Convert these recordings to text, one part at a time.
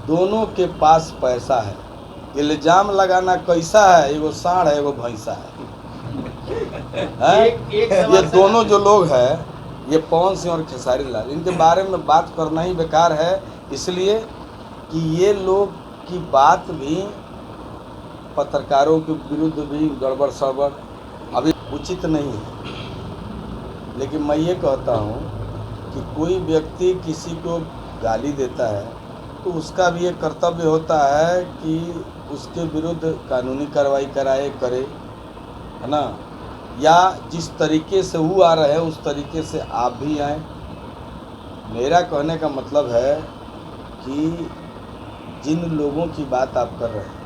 दोनों के पास पैसा है। इल्जाम लगाना कैसा है, एगो सांड है एगो भैंसा है। ये दोनों जो लोग हैं, ये पवन सिंह और खेसारी लाल, इनके बारे में बात करना ही बेकार है, इसलिए कि ये लोग की बात भी पत्रकारों के विरुद्ध भी गड़बड़ सड़बड़ अभी उचित नहीं है। लेकिन मैं ये कहता हूँ कि कोई व्यक्ति किसी को गाली देता है तो उसका भी एक कर्तव्य होता है कि उसके विरुद्ध कानूनी कार्रवाई करे, है ना, या जिस तरीके से वो आ रहे हैं उस तरीके से आप भी आए। मेरा कहने का मतलब है कि जिन लोगों की बात आप कर रहे हैं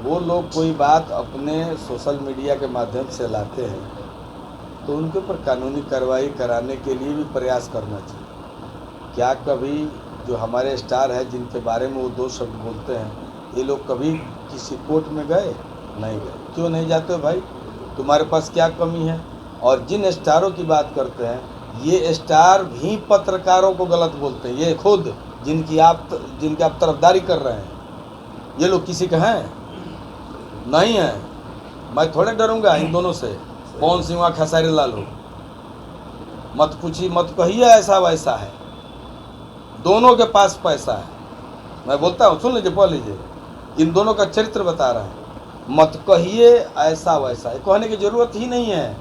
वो लोग कोई बात अपने सोशल मीडिया के माध्यम से लाते हैं तो उनके ऊपर कानूनी कार्रवाई कराने के लिए भी प्रयास करना चाहिए। क्या कभी जो हमारे स्टार हैं जिनके बारे में वो दो शब्द बोलते हैं, ये लोग कभी किसी कोर्ट में गए? नहीं गए। क्यों नहीं जाते हो भाई? तुम्हारे पास क्या कमी है? और जिन स्टारों की बात करते हैं, ये स्टार भी पत्रकारों को गलत बोलते हैं। ये खुद जिनकी आप तरफदारी कर रहे हैं, ये लोग किसी के हैं? नहीं है। मैं थोड़े डरूंगा इन दोनों से, पवन सिंह और खेसारी लाल हो। मत पूछिए, मत कहिए ऐसा वैसा है, दोनों के पास पैसा है। मैं बोलता हूँ, सुन लीजिए, पढ़ लीजिए, इन दोनों का चरित्र बता रहा है। मत कहिए ऐसा वैसा है, कहने की जरूरत ही नहीं है,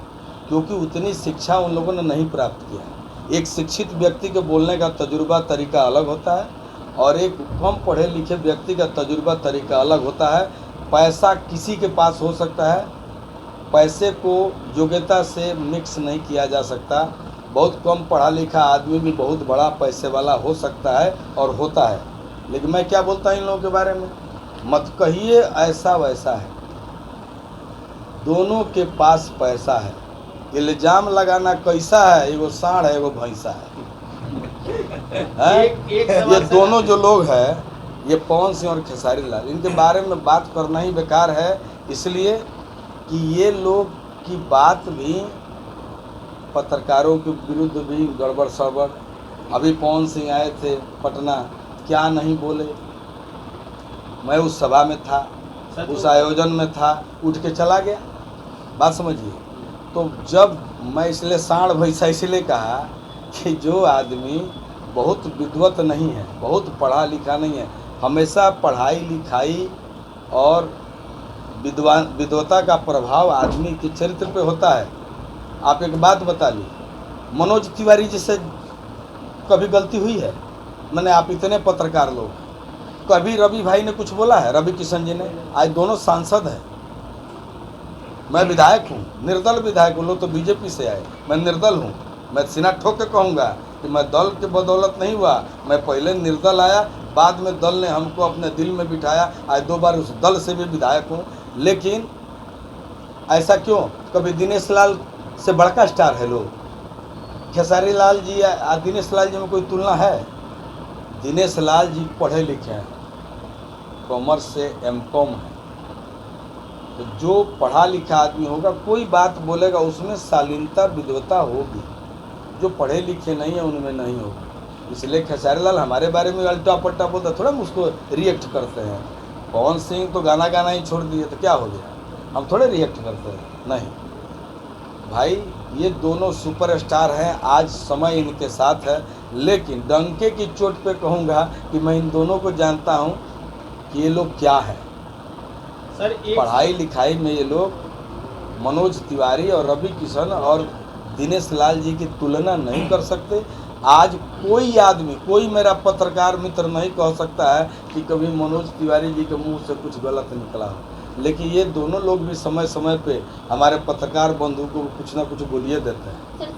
क्योंकि उतनी शिक्षा उन लोगों ने नहीं प्राप्त किया है। एक शिक्षित व्यक्ति के बोलने का तजुर्बा तरीका अलग होता है और एक कम पढ़े लिखे व्यक्ति का तजुर्बा तरीका अलग होता है। पैसा किसी के पास हो सकता है, पैसे को योग्यता से मिक्स नहीं किया जा सकता। बहुत कम पढ़ा लिखा आदमी भी बहुत बड़ा पैसे वाला हो सकता है और होता है। लेकिन मैं क्या बोलता हूँ इन लोगों के बारे में, मत कहिए ऐसा वैसा है, दोनों के पास पैसा है। इल्जाम लगाना कैसा है, एगो सांड है एगो भैंसा है। ये दोनों जो लोग हैं, ये पवन सिंह और खेसारी लाल, इनके बारे में बात करना ही बेकार है, इसलिए कि ये लोग की बात भी पत्रकारों के विरुद्ध भी गड़बड़ सड़बड़। अभी पवन सिंह आए थे पटना, क्या नहीं बोले। मैं उस सभा में था, उस आयोजन में था, उठ के चला गया। बात समझिए। तो जब मैं इसलिए सांड भैंसा इसलिए कहा कि जो आदमी बहुत विद्वत नहीं है, बहुत पढ़ा लिखा नहीं है, हमेशा पढ़ाई लिखाई और विद्वता का प्रभाव आदमी के चरित्र पे होता है। आप एक बात बता ली, मनोज तिवारी जी से कभी गलती हुई है? मैंने, आप इतने पत्रकार लोग, कभी रवि भाई ने कुछ बोला है? रवि किशन जी ने, आज दोनों सांसद हैं। मैं विधायक हूँ, निर्दल विधायक हूँ। लोग तो बीजेपी से आए, मैं निर्दल हूँ। मैं सीना ठोक के कहूँगा कि मैं दल के बदौलत नहीं हुआ, मैं पहले निर्दल आया, बाद में दल ने हमको अपने दिल में बिठाया। आज 2 बार उस दल से भी विधायक हूँ। लेकिन ऐसा क्यों? कभी दिनेश लाल से बड़का स्टार है लोग। खेसारी लाल जी या दिनेश लाल जी में कोई तुलना है? दिनेश लाल जी पढ़े लिखे हैं, कॉमर्स से एमकॉम है। तो जो पढ़ा लिखा आदमी होगा, कोई बात बोलेगा उसमें शालीनता विद्वता होगी, जो पढ़े लिखे नहीं है उनमें नहीं होगी। इसलिए खेसारी लाल हमारे बारे में अल्टा पट्टा बोलता, थोड़ा हम उसको रिएक्ट करते हैं। पवन सिंह तो गाना गाना ही छोड़ दिए, तो क्या हो गया? हम थोड़े रिएक्ट करते हैं? नहीं भाई, ये दोनों सुपरस्टार हैं, आज समय इनके साथ है। लेकिन डंके की चोट पे कहूँगा कि मैं इन दोनों को जानता हूँ कि ये लोग क्या है। सर, पढ़ाई लिखाई में ये लोग मनोज तिवारी और रवि किशन और दिनेश लाल जी की तुलना नहीं कर सकते। आज कोई आदमी, कोई मेरा पत्रकार मित्र नहीं कह सकता है कि कभी मनोज तिवारी जी के मुंह से कुछ गलत निकला हो। लेकिन ये दोनों लोग भी समय समय पे हमारे पत्रकार बंधु को कुछ ना कुछ बोलिए देते हैं।